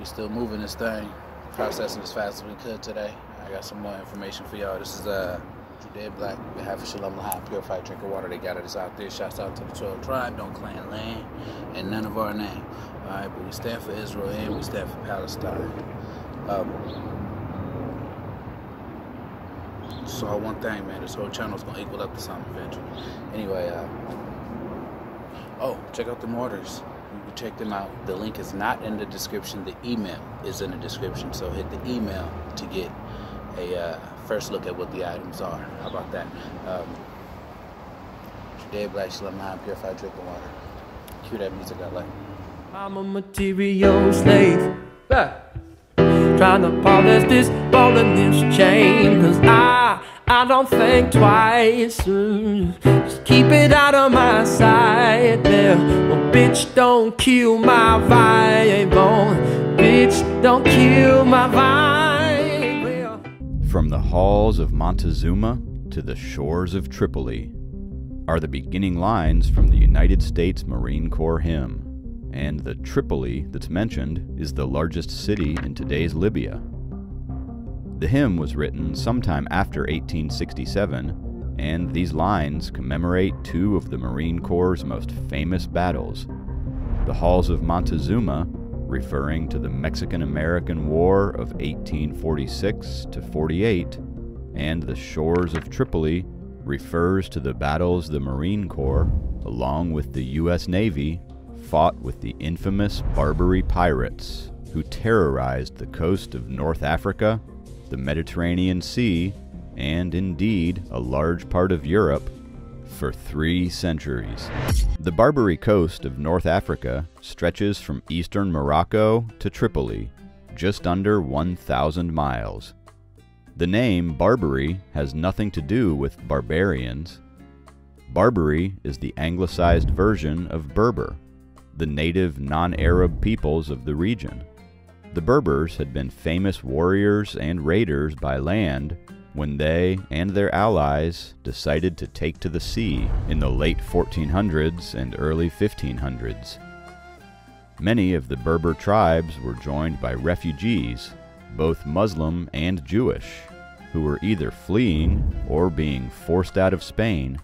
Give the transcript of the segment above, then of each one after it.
We still moving this thing, processing as fast as we could today. I got some more information for y'all. This is Judea Black, on behalf of Shalom L'Chaim, purified drinking water. They got us out there. Shouts out to the 12 tribe, don't claim land, and none of our name. All right, but we stand for Israel and we stand for Palestine. So one thing, man, this whole channel's gonna equal up to something eventually. Anyway, check out the mortars. You can check them out. The link is not in the description. The email is in the description. So hit the email to get a first look at what the items are. How about that? Judea Black, Shalom L'Chaim, purified drinking water. Cue that music I like. I'm a material slave, trying to polish this ball and this chain, cause I don't think twice. Just keep it out of my sight there. Oh, bitch, don't kill my vibe. Oh, bitch, don't kill my vibe. From the halls of Montezuma to the shores of Tripoli are the beginning lines from the United States Marine Corps hymn. And the Tripoli that's mentioned is the largest city in today's Libya. The hymn was written sometime after 1867, and these lines commemorate two of the Marine Corps' most famous battles. The Halls of Montezuma, referring to the Mexican-American War of 1846 to 48, and the Shores of Tripoli refers to the battles the Marine Corps, along with the U.S. Navy, fought with the infamous Barbary Pirates, who terrorized the coast of North Africa, the Mediterranean Sea, and indeed a large part of Europe for 3 centuries. The Barbary coast of North Africa stretches from eastern Morocco to Tripoli, just under 1,000 miles. The name Barbary has nothing to do with barbarians. Barbary is the anglicized version of Berber, the native non-Arab peoples of the region. The Berbers had been famous warriors and raiders by land when they and their allies decided to take to the sea in the late 1400s and early 1500s. Many of the Berber tribes were joined by refugees, both Muslim and Jewish, who were either fleeing or being forced out of Spain,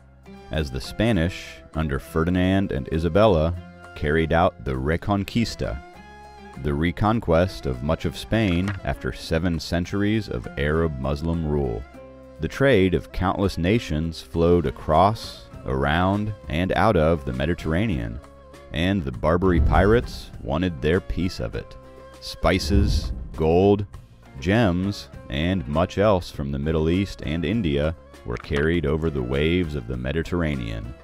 as the Spanish, under Ferdinand and Isabella, carried out the Reconquista, the reconquest of much of Spain after 7 centuries of Arab-Muslim rule. The trade of countless nations flowed across, around, and out of the Mediterranean, and the Barbary pirates wanted their piece of it. Spices, gold, gems, and much else from the Middle East and India were carried over the waves of the Mediterranean.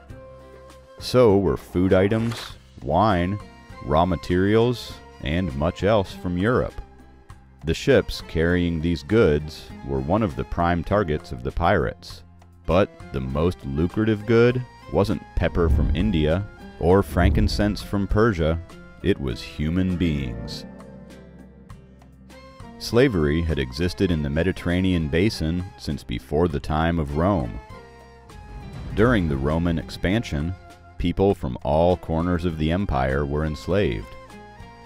So were food items, wine, raw materials, and much else from Europe. The ships carrying these goods were one of the prime targets of the pirates. But the most lucrative good wasn't pepper from India or frankincense from Persia, it was human beings. Slavery had existed in the Mediterranean basin since before the time of Rome. During the Roman expansion, people from all corners of the empire were enslaved.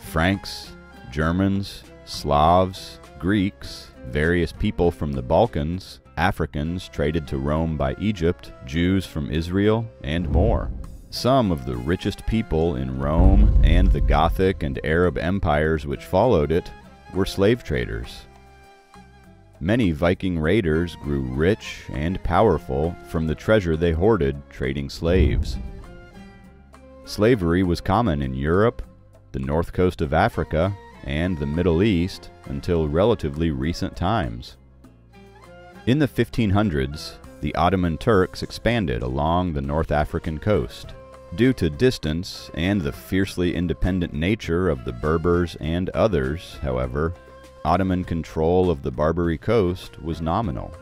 Franks, Germans, Slavs, Greeks, various people from the Balkans, Africans traded to Rome by Egypt, Jews from Israel, and more. Some of the richest people in Rome and the Gothic and Arab empires which followed it were slave traders. Many Viking raiders grew rich and powerful from the treasure they hoarded trading slaves. Slavery was common in Europe, the north coast of Africa, and the Middle East until relatively recent times. In the 1500s, the Ottoman Turks expanded along the North African coast. Due to distance and the fiercely independent nature of the Berbers and others, however, Ottoman control of the Barbary coast was nominal.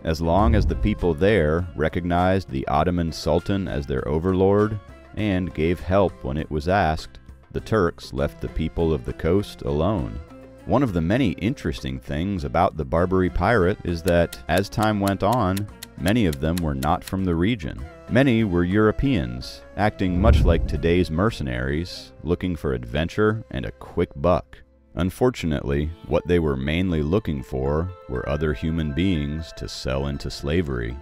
As long as the people there recognized the Ottoman Sultan as their overlord and gave help when it was asked, the Turks left the people of the coast alone. One of the many interesting things about the Barbary pirate is that, as time went on, many of them were not from the region. Many were Europeans, acting much like today's mercenaries, looking for adventure and a quick buck. Unfortunately, what they were mainly looking for were other human beings to sell into slavery.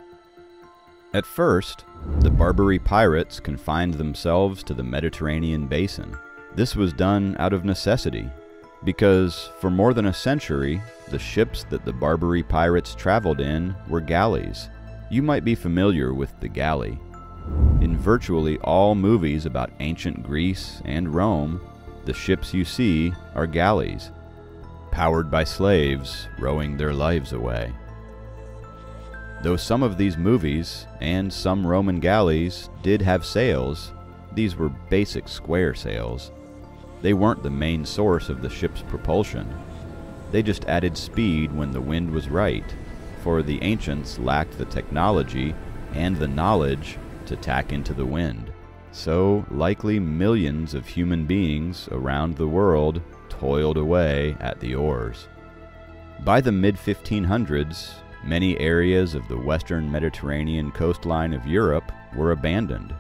At first, the Barbary Pirates confined themselves to the Mediterranean basin. This was done out of necessity, because for more than a century, the ships that the Barbary Pirates traveled in were galleys. You might be familiar with the galley. In virtually all movies about ancient Greece and Rome, the ships you see are galleys, powered by slaves rowing their lives away. Though some of these movies and some Roman galleys did have sails, these were basic square sails. They weren't the main source of the ship's propulsion. They just added speed when the wind was right, for the ancients lacked the technology and the knowledge to tack into the wind. So likely millions of human beings around the world toiled away at the oars. By the mid-1500s, many areas of the western Mediterranean coastline of Europe were abandoned.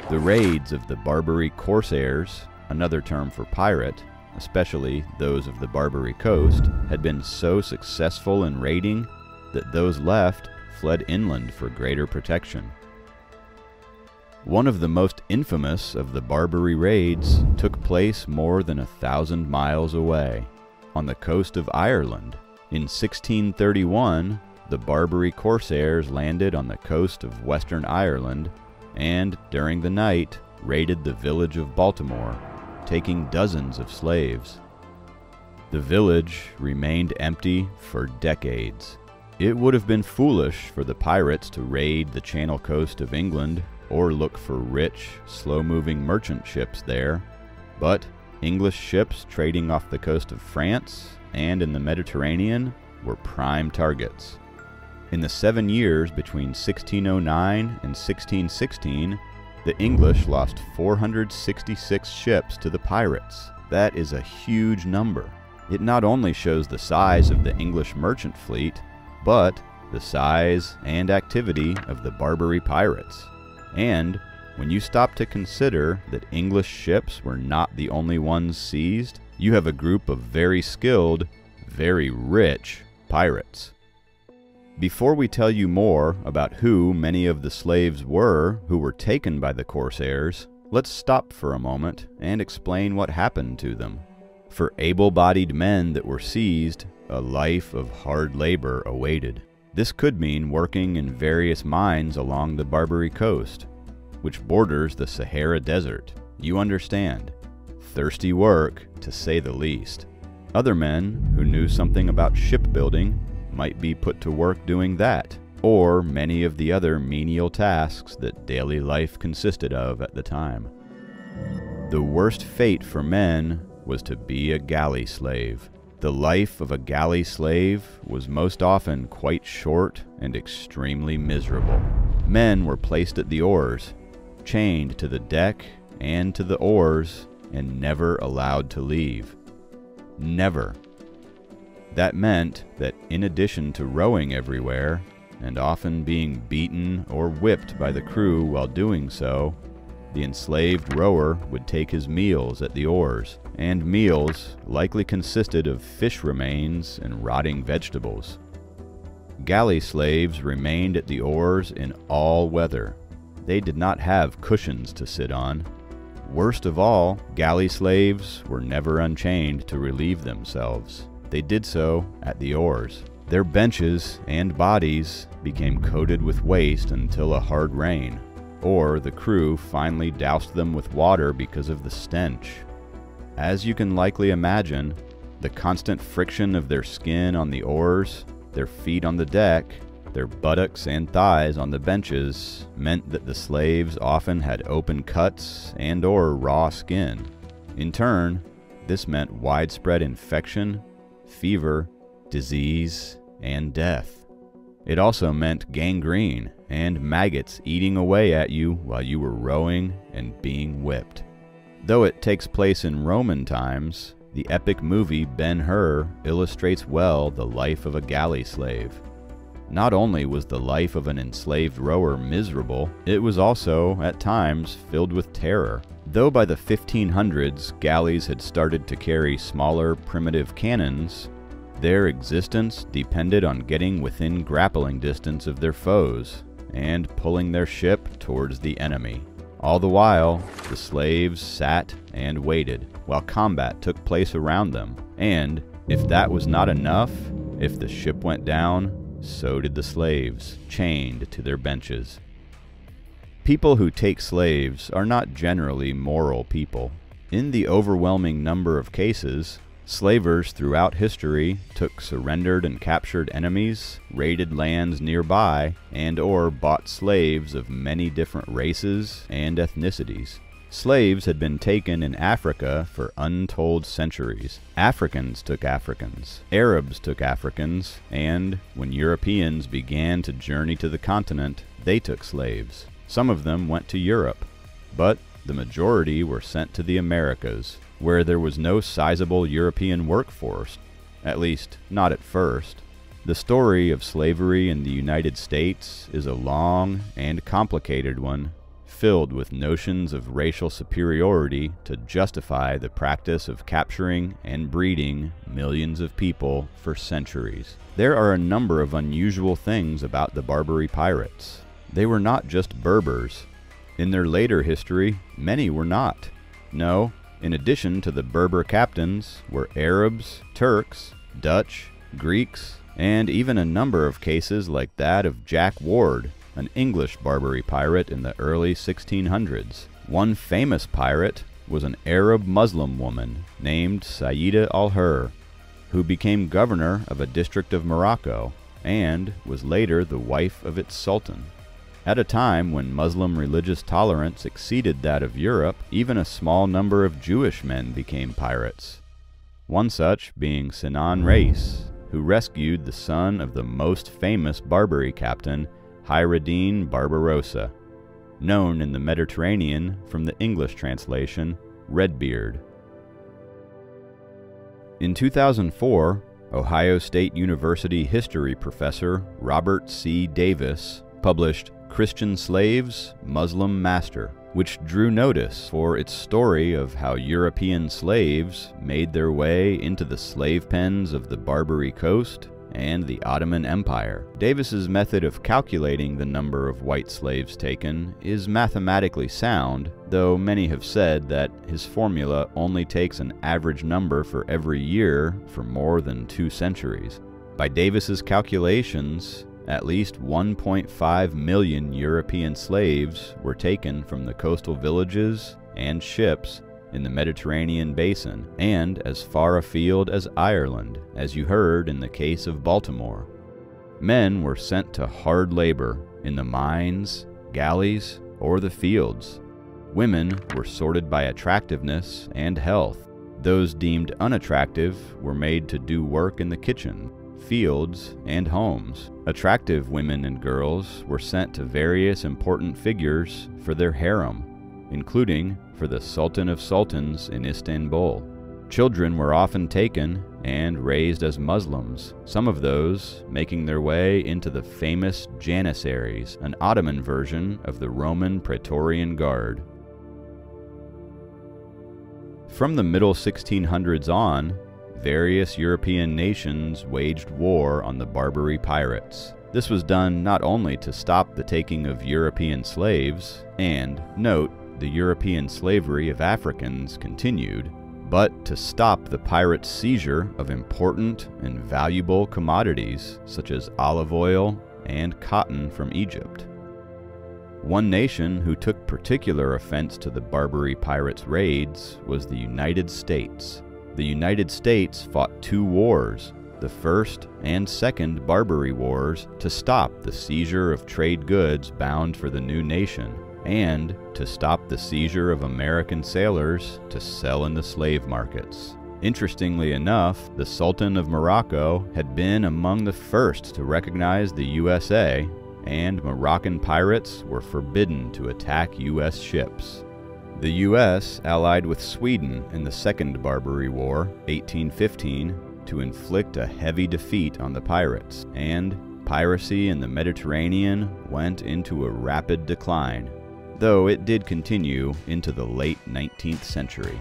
The raids of the Barbary corsairs, another term for pirate, especially those of the Barbary coast, had been so successful in raiding that those left fled inland for greater protection. One of the most infamous of the Barbary raids took place more than 1,000 miles away, on the coast of Ireland. In 1631, the Barbary corsairs landed on the coast of Western Ireland and, during the night, raided the village of Baltimore, taking dozens of slaves. The village remained empty for decades. It would have been foolish for the pirates to raid the Channel coast of England or look for rich, slow-moving merchant ships there, but English ships trading off the coast of France and in the Mediterranean were prime targets. In the 7 years between 1609 and 1616, the English lost 466 ships to the pirates. That is a huge number. It not only shows the size of the English merchant fleet, but the size and activity of the Barbary pirates. And when you stop to consider that English ships were not the only ones seized, you have a group of very skilled, very rich pirates. Before we tell you more about who many of the slaves were who were taken by the corsairs, let's stop for a moment and explain what happened to them. For able-bodied men that were seized, a life of hard labor awaited. This could mean working in various mines along the Barbary coast, which borders the Sahara Desert. You understand. Thirsty work, to say the least. Other men who knew something about shipbuilding might be put to work doing that, or many of the other menial tasks that daily life consisted of at the time. The worst fate for men was to be a galley slave. The life of a galley slave was most often quite short and extremely miserable. Men were placed at the oars, chained to the deck and to the oars, and never allowed to leave. Never. That meant that in addition to rowing everywhere, and often being beaten or whipped by the crew while doing so, the enslaved rower would take his meals at the oars, and meals likely consisted of fish remains and rotting vegetables. Galley slaves remained at the oars in all weather. They did not have cushions to sit on. Worst of all, galley slaves were never unchained to relieve themselves. They did so at the oars. Their benches and bodies became coated with waste until a hard rain, or the crew finally doused them with water because of the stench. As you can likely imagine, the constant friction of their skin on the oars, their feet on the deck, their buttocks and thighs on the benches meant that the slaves often had open cuts and/or raw skin. In turn, this meant widespread infection, fever, disease, and death. It also meant gangrene and maggots eating away at you while you were rowing and being whipped. Though it takes place in Roman times, the epic movie Ben-Hur illustrates well the life of a galley slave. Not only was the life of an enslaved rower miserable, it was also, at times, filled with terror. Though by the 1500s galleys had started to carry smaller, primitive cannons, their existence depended on getting within grappling distance of their foes and pulling their ship towards the enemy. All the while, the slaves sat and waited while combat took place around them, and if that was not enough, if the ship went down, so did the slaves, chained to their benches. People who take slaves are not generally moral people. In the overwhelming number of cases, slavers throughout history took surrendered and captured enemies, raided lands nearby, and/or bought slaves of many different races and ethnicities. Slaves had been taken in Africa for untold centuries. Africans took Africans, Arabs took Africans, and when Europeans began to journey to the continent, they took slaves. Some of them went to Europe, but the majority were sent to the Americas, where there was no sizable European workforce, at least not at first. The story of slavery in the United States is a long and complicated one, filled with notions of racial superiority to justify the practice of capturing and breeding millions of people for centuries. There are a number of unusual things about the Barbary Pirates. They were not just Berbers. In their later history, many were not. No, in addition to the Berber captains were Arabs, Turks, Dutch, Greeks, and even a number of cases like that of Jack Ward, an English Barbary pirate in the early 1600s. One famous pirate was an Arab Muslim woman named Sayyida al-Hur, who became governor of a district of Morocco and was later the wife of its sultan. At a time when Muslim religious tolerance exceeded that of Europe, even a small number of Jewish men became pirates. One such being Sinan Reis, who rescued the son of the most famous Barbary captain, Hayreddin Barbarossa, known in the Mediterranean from the English translation, Redbeard. In 2004, Ohio State University history professor Robert C. Davis published Christian Slaves, Muslim Master, which drew notice for its story of how European slaves made their way into the slave pens of the Barbary Coast and the Ottoman Empire. Davis's method of calculating the number of white slaves taken is mathematically sound, though many have said that his formula only takes an average number for every year for more than 2 centuries. By Davis's calculations, at least 1.5 million European slaves were taken from the coastal villages and ships in the Mediterranean basin, and as far afield as Ireland, as you heard in the case of Baltimore. Men were sent to hard labor in the mines, galleys, or the fields. Women were sorted by attractiveness and health. Those deemed unattractive were made to do work in the kitchen, fields, and homes. Attractive women and girls were sent to various important figures for their harem, including for the Sultan of Sultans in Istanbul. Children were often taken and raised as Muslims, some of those making their way into the famous Janissaries, an Ottoman version of the Roman Praetorian Guard. From the middle 1600s on, various European nations waged war on the Barbary pirates. This was done not only to stop the taking of European slaves, and, note, the European slavery of Africans continued, but to stop the pirates' seizure of important and valuable commodities such as olive oil and cotton from Egypt. One nation who took particular offense to the Barbary pirates' raids was the United States. The United States fought 2 wars, the First and Second Barbary Wars, to stop the seizure of trade goods bound for the new nation, and to stop the seizure of American sailors to sell in the slave markets. Interestingly enough, the Sultan of Morocco had been among the first to recognize the USA, and Moroccan pirates were forbidden to attack U.S. ships. The U.S. allied with Sweden in the Second Barbary War, 1815, to inflict a heavy defeat on the pirates, and piracy in the Mediterranean went into a rapid decline, though it did continue into the late 19th century.